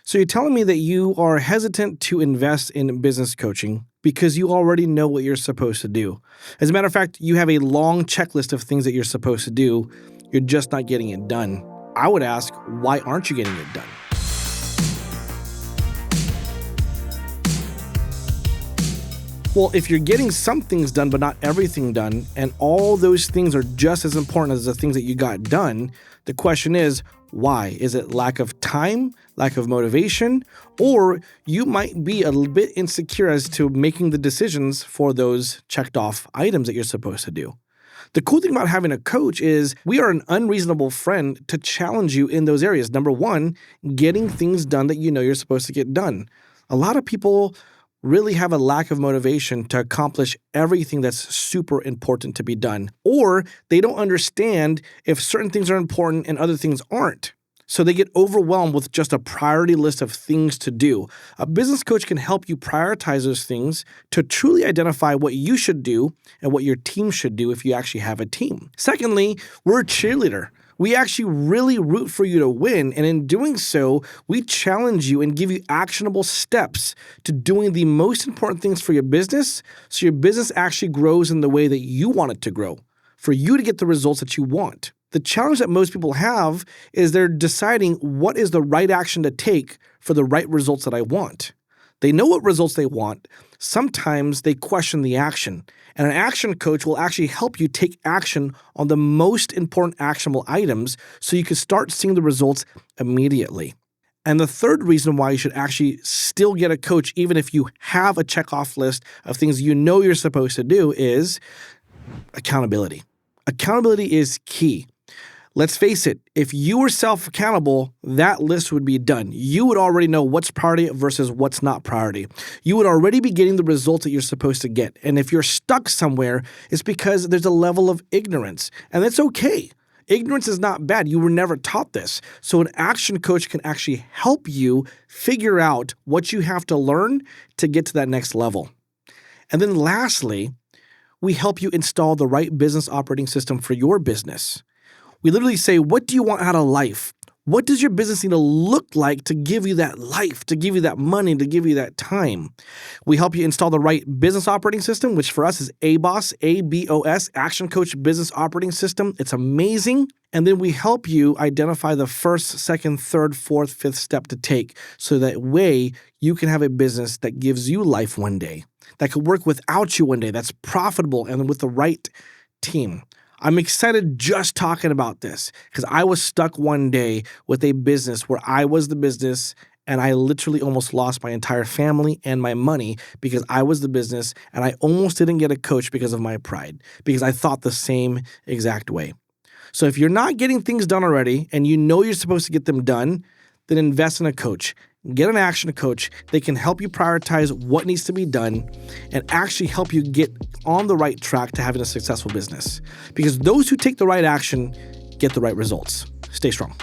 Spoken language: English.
So you're telling me that you are hesitant to invest in business coaching because you already know what you're supposed to do. As a matter of fact, you have a long checklist of things that you're supposed to do. You're just not getting it done. I would ask, why aren't you getting it done? Well, if you're getting some things done, but not everything done, and all those things are just as important as the things that you got done, the question is, why? Is it lack of time, lack of motivation, or you might be a little bit insecure as to making the decisions for those checked off items that you're supposed to do? The cool thing about having a coach is we are an unreasonable friend to challenge you in those areas. Number one, getting things done that you know you're supposed to get done. A lot of people really have a lack of motivation to accomplish everything that's super important to be done. Or they don't understand if certain things are important and other things aren't. So they get overwhelmed with just a priority list of things to do. A business coach can help you prioritize those things to truly identify what you should do and what your team should do if you actually have a team. Secondly, we're a cheerleader. We actually really root for you to win, and in doing so, we challenge you and give you actionable steps to doing the most important things for your business so your business actually grows in the way that you want it to grow, for you to get the results that you want. The challenge that most people have is they're deciding what is the right action to take for the right results that I want. They know what results they want. Sometimes they question the action. And an action coach will actually help you take action on the most important actionable items so you can start seeing the results immediately. And the third reason why you should actually still get a coach, even if you have a checkoff list of things you know you're supposed to do, is accountability. Accountability is key. Let's face it, if you were self-accountable, that list would be done. You would already know what's priority versus what's not priority. You would already be getting the results that you're supposed to get. And if you're stuck somewhere, it's because there's a level of ignorance. And that's okay. Ignorance is not bad. You were never taught this. So an action coach can actually help you figure out what you have to learn to get to that next level. And then lastly, we help you install the right business operating system for your business. We literally say, what do you want out of life? What does your business need to look like to give you that life, to give you that money, to give you that time? We help you install the right business operating system, which for us is ABOS, A-B-O-S, Action Coach Business Operating System. It's amazing. And then we help you identify the first, second, third, fourth, fifth step to take so that way you can have a business that gives you life one day, that could work without you one day, that's profitable and with the right team. I'm excited just talking about this because I was stuck one day with a business where I was the business and I literally almost lost my entire family and my money because I was the business and I almost didn't get a coach because of my pride, because I thought the same exact way. So if you're not getting things done already and you know you're supposed to get them done, then invest in a coach. Get an action coach. They can help you prioritize what needs to be done and actually help you get on the right track to having a successful business. Because those who take the right action get the right results. Stay strong.